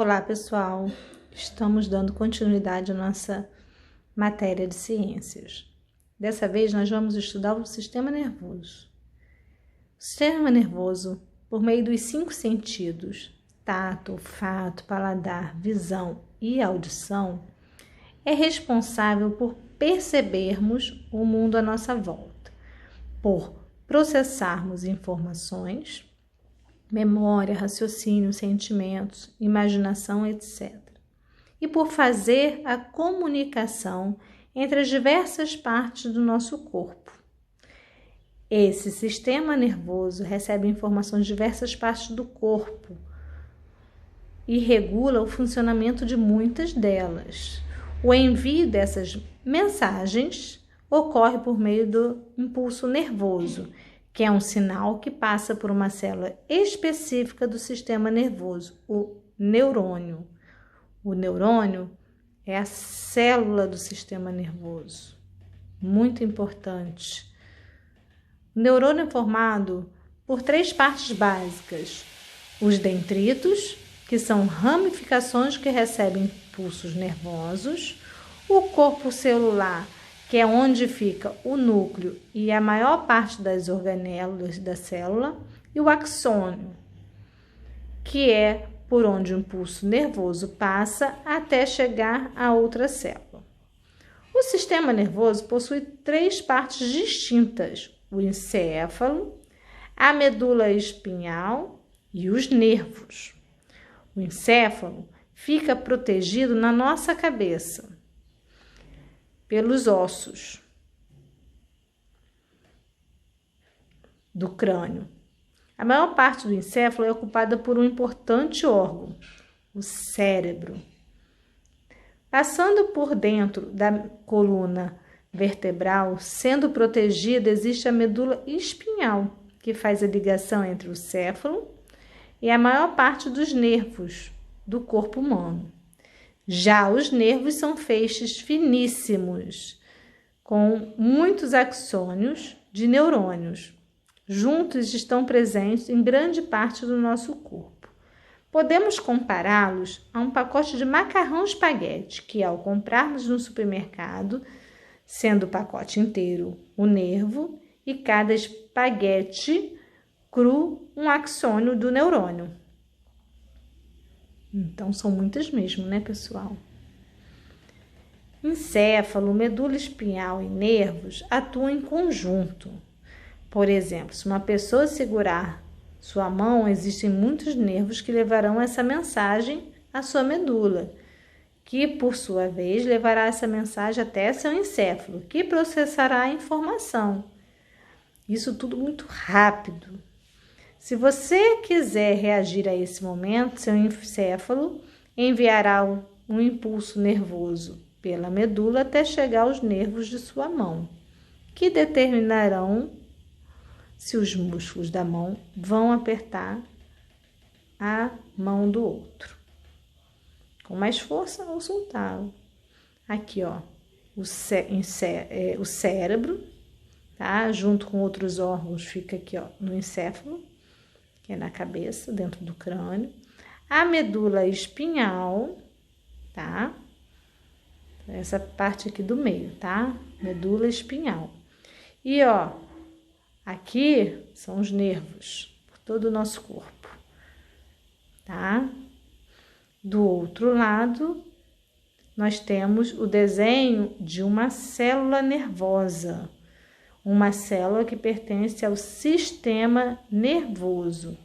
Olá, pessoal! Estamos dando continuidade à nossa matéria de ciências. Dessa vez, nós vamos estudar o sistema nervoso. O sistema nervoso, por meio dos 5 sentidos, tato, olfato, paladar, visão e audição, é responsável por percebermos o mundo à nossa volta, por processarmos informações, memória, raciocínio, sentimentos, imaginação, etc. E por fazer a comunicação entre as diversas partes do nosso corpo. Esse sistema nervoso recebe informações de diversas partes do corpo e regula o funcionamento de muitas delas. O envio dessas mensagens ocorre por meio do impulso nervoso, que é um sinal que passa por uma célula específica do sistema nervoso, o neurônio. O neurônio é a célula do sistema nervoso, muito importante. O neurônio é formado por 3 partes básicas: os dendritos, que são ramificações que recebem impulsos nervosos, o corpo celular, que é onde fica o núcleo e a maior parte das organelas da célula, e o axônio, que é por onde o impulso nervoso passa até chegar a outra célula. O sistema nervoso possui 3 partes distintas: o encéfalo, a medula espinhal e os nervos. O encéfalo fica protegido na nossa cabeça pelos ossos do crânio. A maior parte do encéfalo é ocupada por um importante órgão, o cérebro. Passando por dentro da coluna vertebral, sendo protegida, existe a medula espinhal, que faz a ligação entre o céfalo e a maior parte dos nervos do corpo humano. Já os nervos são feixes finíssimos, com muitos axônios de neurônios. Juntos estão presentes em grande parte do nosso corpo. Podemos compará-los a um pacote de macarrão espaguete, que ao comprarmos no supermercado, sendo o pacote inteiro o nervo e cada espaguete cru um axônio do neurônio. Então, são muitas mesmo, né, pessoal? Encéfalo, medula espinhal e nervos atuam em conjunto. Por exemplo, se uma pessoa segurar sua mão, existem muitos nervos que levarão essa mensagem à sua medula, que, por sua vez, levará essa mensagem até seu encéfalo, que processará a informação. Isso tudo muito rápido. Se você quiser reagir a esse momento, seu encéfalo enviará um impulso nervoso pela medula até chegar aos nervos de sua mão, que determinarão se os músculos da mão vão apertar a mão do outro, com mais força ou soltá-lo. Aqui, ó, o cérebro, tá? Junto com outros órgãos, fica aqui, ó, no encéfalo, que é na cabeça, dentro do crânio. A medula espinhal, tá? Essa parte aqui do meio, tá? Medula espinhal. E, ó, aqui são os nervos por todo o nosso corpo, tá? Do outro lado, nós temos o desenho de uma célula nervosa, uma célula que pertence ao sistema nervoso.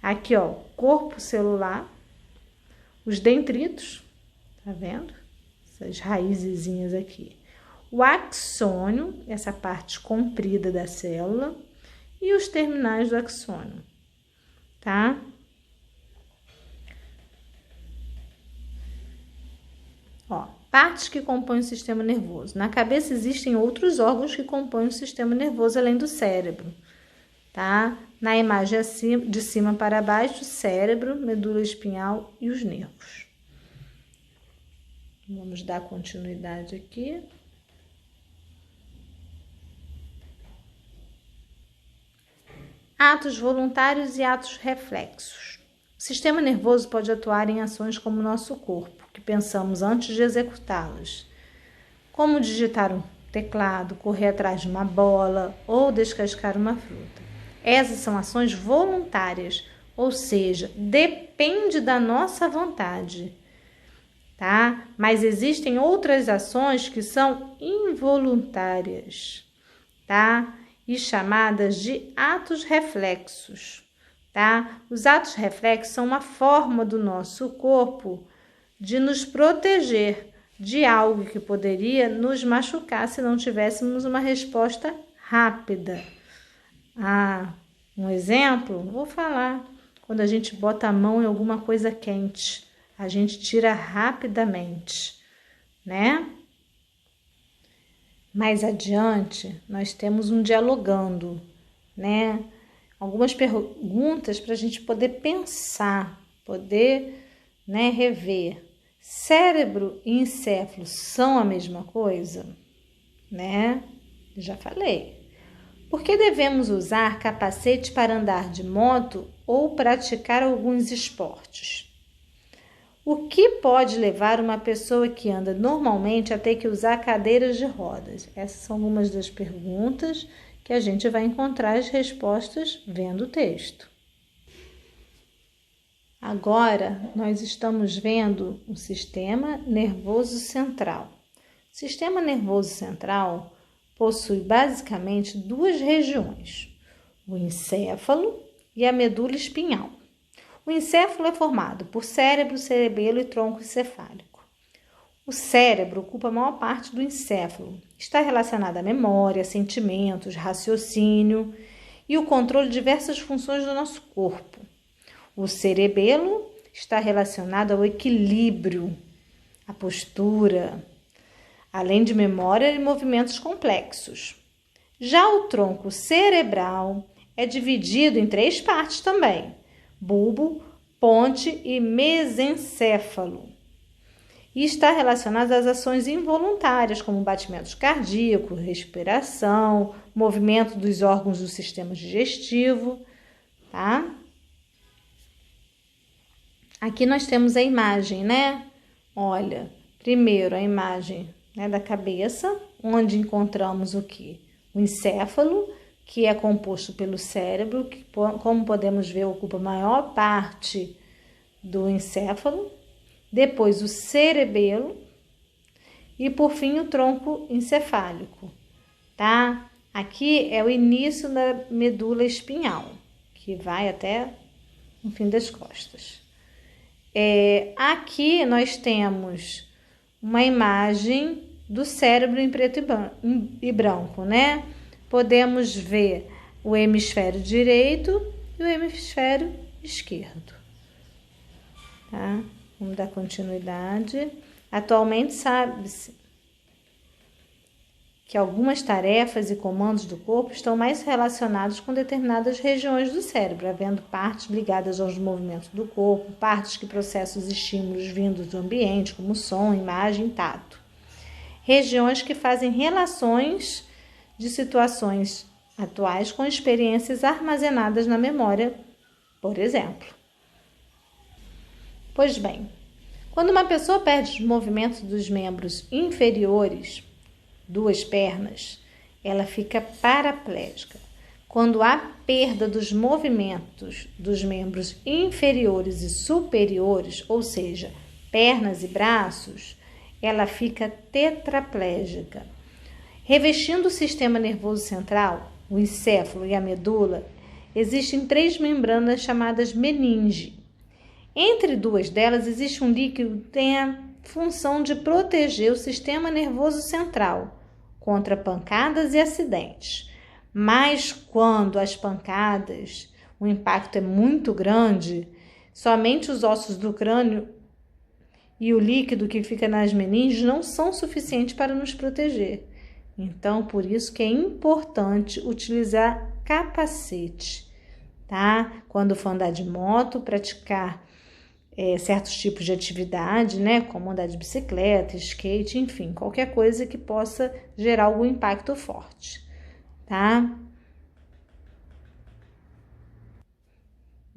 Aqui, ó, corpo celular, os dendritos, tá vendo? Essas raizezinhas aqui. O axônio, essa parte comprida da célula, e os terminais do axônio, tá? Ó, partes que compõem o sistema nervoso. Na cabeça existem outros órgãos que compõem o sistema nervoso além do cérebro, tá? Na imagem de cima para baixo, cérebro, medula espinhal e os nervos. Vamos dar continuidade aqui. Atos voluntários e atos reflexos. O sistema nervoso pode atuar em ações como o nosso corpo, que pensamos antes de executá-las, como digitar um teclado, correr atrás de uma bola ou descascar uma fruta. Essas são ações voluntárias, ou seja, depende da nossa vontade, tá? Mas existem outras ações que são involuntárias, tá? E chamadas de atos reflexos, tá? Os atos reflexos são uma forma do nosso corpo de nos proteger de algo que poderia nos machucar se não tivéssemos uma resposta rápida. Um exemplo, vou falar, quando a gente bota a mão em alguma coisa quente, a gente tira rapidamente, né? Mais adiante, nós temos um dialogando, né? Algumas perguntas para a gente poder pensar, poder, né, rever. Cérebro e encéfalo são a mesma coisa, né? Já falei. Por que devemos usar capacete para andar de moto ou praticar alguns esportes? O que pode levar uma pessoa que anda normalmente a ter que usar cadeiras de rodas? Essas são algumas das perguntas que a gente vai encontrar as respostas vendo o texto. Agora, nós estamos vendo o sistema nervoso central. O sistema nervoso central possui basicamente duas regiões, o encéfalo e a medula espinhal. O encéfalo é formado por cérebro, cerebelo e tronco encefálico. O cérebro ocupa a maior parte do encéfalo. Está relacionado à memória, sentimentos, raciocínio e o controle de diversas funções do nosso corpo. O cerebelo está relacionado ao equilíbrio, à postura, além de memória e movimentos complexos. Já o tronco cerebral é dividido em 3 partes também: bulbo, ponte e mesencéfalo. E está relacionado às ações involuntárias, como batimentos cardíacos, respiração, movimento dos órgãos do sistema digestivo, tá? Aqui nós temos a imagem, né? Olha, primeiro a imagem, né, da cabeça, onde encontramos o quê? O encéfalo, que é composto pelo cérebro, que, como podemos ver, ocupa a maior parte do encéfalo. Depois o cerebelo e, por fim, o tronco encefálico, tá? Aqui é o início da medula espinhal, que vai até o fim das costas. Aqui nós temos uma imagem do cérebro em preto e branco, né? Podemos ver o hemisfério direito e o hemisfério esquerdo, tá? Vamos dar continuidade. Atualmente sabe-se que algumas tarefas e comandos do corpo estão mais relacionados com determinadas regiões do cérebro, havendo partes ligadas aos movimentos do corpo, partes que processam os estímulos vindos do ambiente, como som, imagem, tato. Regiões que fazem relações de situações atuais com experiências armazenadas na memória, por exemplo. Pois bem, quando uma pessoa perde os movimentos dos membros inferiores, 2 pernas, ela fica paraplégica. Quando há perda dos movimentos dos membros inferiores e superiores, ou seja, pernas e braços, ela fica tetraplégica. Revestindo o sistema nervoso central, o encéfalo e a medula, existem 3 membranas chamadas meninge. Entre 2 delas existe um líquido que tem a função de proteger o sistema nervoso central contra pancadas e acidentes. Mas quando as pancadas, o impacto é muito grande, somente os ossos do crânio e o líquido que fica nas meninges não são suficientes para nos proteger. Então, por isso que é importante utilizar capacete, tá? Quando for andar de moto, praticar certos tipos de atividade, né? Como andar de bicicleta, skate, enfim, qualquer coisa que possa gerar algum impacto forte, tá?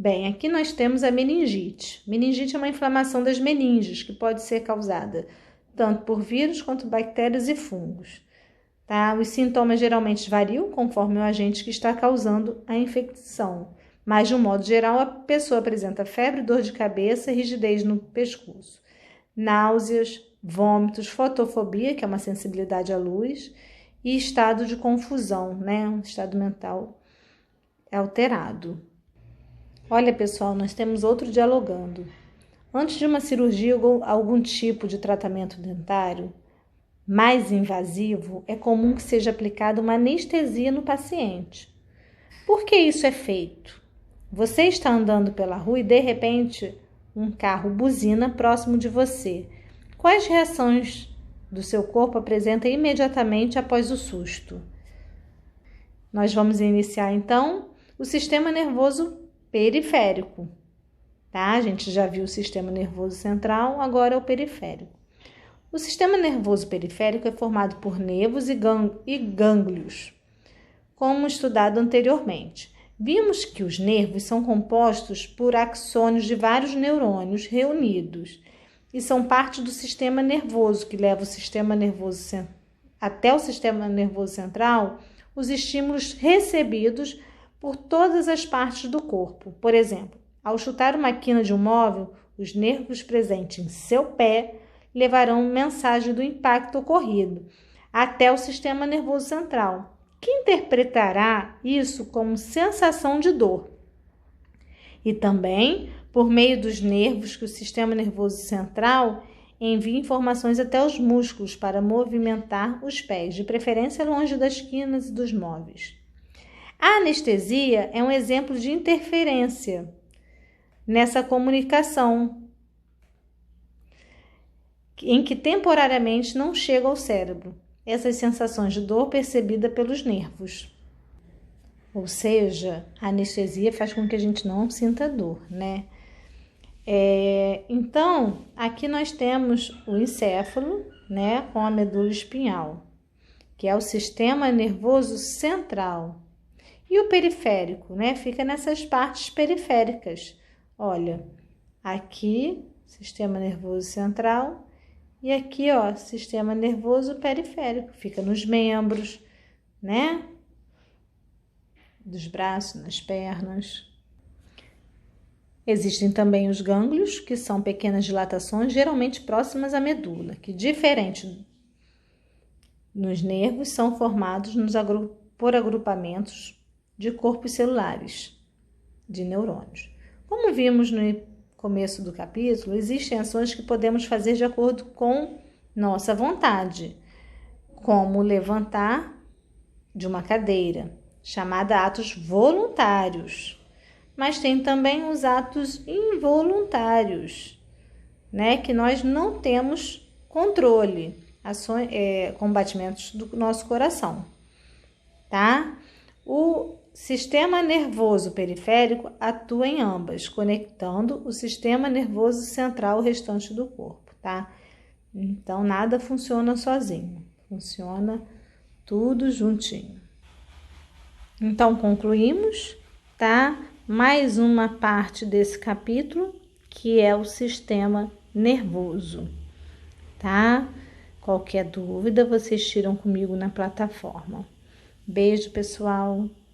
Bem, aqui nós temos a meningite. Meningite é uma inflamação das meninges, que pode ser causada tanto por vírus quanto bactérias e fungos. Tá? Os sintomas geralmente variam conforme o agente que está causando a infecção, mas de um modo geral a pessoa apresenta febre, dor de cabeça e rigidez no pescoço, náuseas, vômitos, fotofobia, que é uma sensibilidade à luz, e estado de confusão, né? Um estado mental alterado. Olha, pessoal, nós temos outro dialogando. Antes de uma cirurgia ou algum tipo de tratamento dentário mais invasivo, é comum que seja aplicada uma anestesia no paciente. Por que isso é feito? Você está andando pela rua e, de repente, um carro buzina próximo de você. Quais reações do seu corpo apresenta imediatamente após o susto? Nós vamos iniciar, então, o sistema nervoso periférico. Tá? A gente já viu o sistema nervoso central, agora é o periférico. O sistema nervoso periférico é formado por nervos e gânglios, como estudado anteriormente. Vimos que os nervos são compostos por axônios de vários neurônios reunidos e são parte do sistema nervoso, que leva o sistema nervoso até o sistema nervoso central, os estímulos recebidos por todas as partes do corpo. Por exemplo, ao chutar uma quina de um móvel, os nervos presentes em seu pé levarão mensagem do impacto ocorrido até o sistema nervoso central, que interpretará isso como sensação de dor. E também, por meio dos nervos que o sistema nervoso central envia informações até os músculos para movimentar os pés, de preferência longe das quinas e dos móveis. A anestesia é um exemplo de interferência nessa comunicação, em que temporariamente não chega ao cérebro essas sensações de dor percebida pelos nervos. Ou seja, a anestesia faz com que a gente não sinta dor, né? Então, aqui nós temos o encéfalo, né, com a medula espinhal, que é o sistema nervoso central. E o periférico, né, fica nessas partes periféricas. Olha, aqui, sistema nervoso central, e aqui, ó, sistema nervoso periférico, fica nos membros, né? Dos braços, nas pernas. Existem também os gânglios, que são pequenas dilatações, geralmente próximas à medula, que, diferente nos nervos, são formados por agrupamentos de corpos celulares, de neurônios. Como vimos no começo do capítulo, existem ações que podemos fazer de acordo com nossa vontade, como levantar de uma cadeira, chamada atos voluntários. Mas tem também os atos involuntários, né, que nós não temos controle, combatimentos do nosso coração, tá? O sistema nervoso periférico atua em ambas, conectando o sistema nervoso central ao restante do corpo, tá? Então, nada funciona sozinho, funciona tudo juntinho. Então, concluímos, tá? Mais uma parte desse capítulo, que é o sistema nervoso, tá? Qualquer dúvida, vocês tiram comigo na plataforma. Beijo, pessoal!